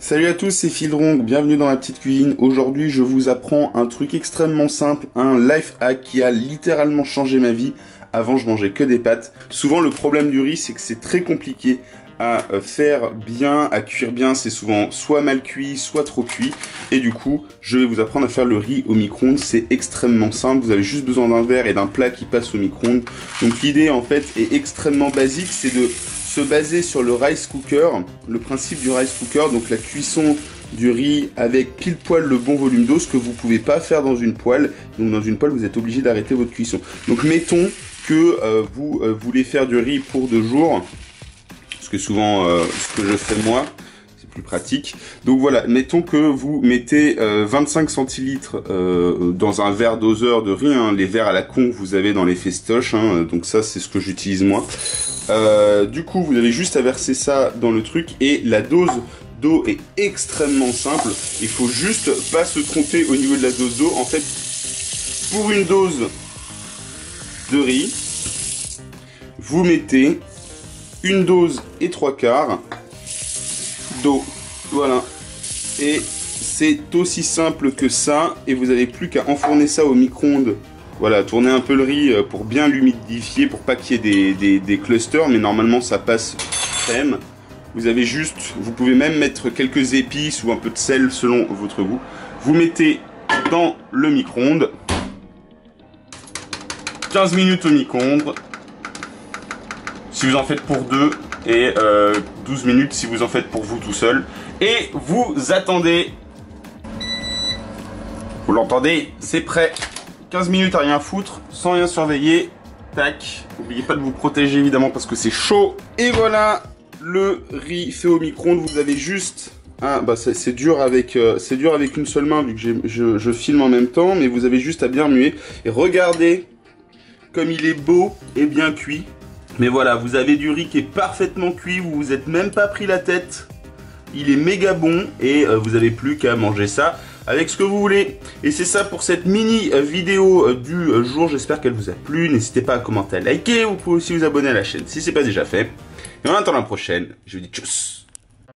Salut à tous, c'est Fildrong, bienvenue dans la petite cuisine. Aujourd'hui, je vous apprends un truc extrêmement simple, un life hack qui a littéralement changé ma vie. Avant, je mangeais que des pâtes. Souvent, le problème du riz, c'est que c'est très compliqué à faire bien, à cuire bien. C'est souvent soit mal cuit, soit trop cuit. Et du coup, je vais vous apprendre à faire le riz au micro-ondes. C'est extrêmement simple. Vous avez juste besoin d'un verre et d'un plat qui passe au micro-ondes. Donc l'idée, en fait, est extrêmement basique. C'est de se baser sur le rice cooker, le principe du rice cooker, donc la cuisson du riz avec pile poil le bon volume d'eau, ce que vous pouvez pas faire dans une poêle. Donc dans une poêle, vous êtes obligé d'arrêter votre cuisson. Donc mettons que vous voulez faire du riz pour 2 jours, parce que souvent ce que je fais moi, c'est plus pratique. Donc voilà, mettons que vous mettez 25 centilitres dans un verre doseur de riz, hein, les verres à la con que vous avez dans les festoches, hein, donc ça c'est ce que j'utilise moi. Du coup, vous avez juste à verser ça dans le truc et la dose d'eau est extrêmement simple. Il faut juste pas se tromper au niveau de la dose d'eau. En fait, pour une dose de riz, vous mettez une dose et 3/4 d'eau. Voilà. Et c'est aussi simple que ça. Et vous n'avez plus qu'à enfourner ça au micro-ondes. Voilà, tournez un peu le riz pour bien l'humidifier, pour pas qu'il y ait des clusters, mais normalement ça passe crème. Vous avez juste, vous pouvez même mettre quelques épices ou un peu de sel selon votre goût. Vous mettez dans le micro-ondes, 15 minutes au micro-ondes, si vous en faites pour 2, et 12 minutes si vous en faites pour vous tout seul. Et vous attendez, vous l'entendez, c'est prêt. 15 minutes à rien foutre, sans rien surveiller. Tac. N'oubliez pas de vous protéger évidemment parce que c'est chaud. Et voilà le riz fait au micro-ondes. Vous avez juste... Ah bah c'est dur avec une seule main vu que je filme en même temps. Mais vous avez juste à bien remuer. Et regardez comme il est beau et bien cuit. Mais voilà, vous avez du riz qui est parfaitement cuit. Vous vous êtes même pas pris la tête. Il est méga bon et vous avez plus qu'à manger ça avec ce que vous voulez. Et c'est ça pour cette mini vidéo du jour. J'espère qu'elle vous a plu. N'hésitez pas à commenter, à liker. Vous pouvez aussi vous abonner à la chaîne si ce n'est pas déjà fait. Et en attendant la prochaine, je vous dis tchuss.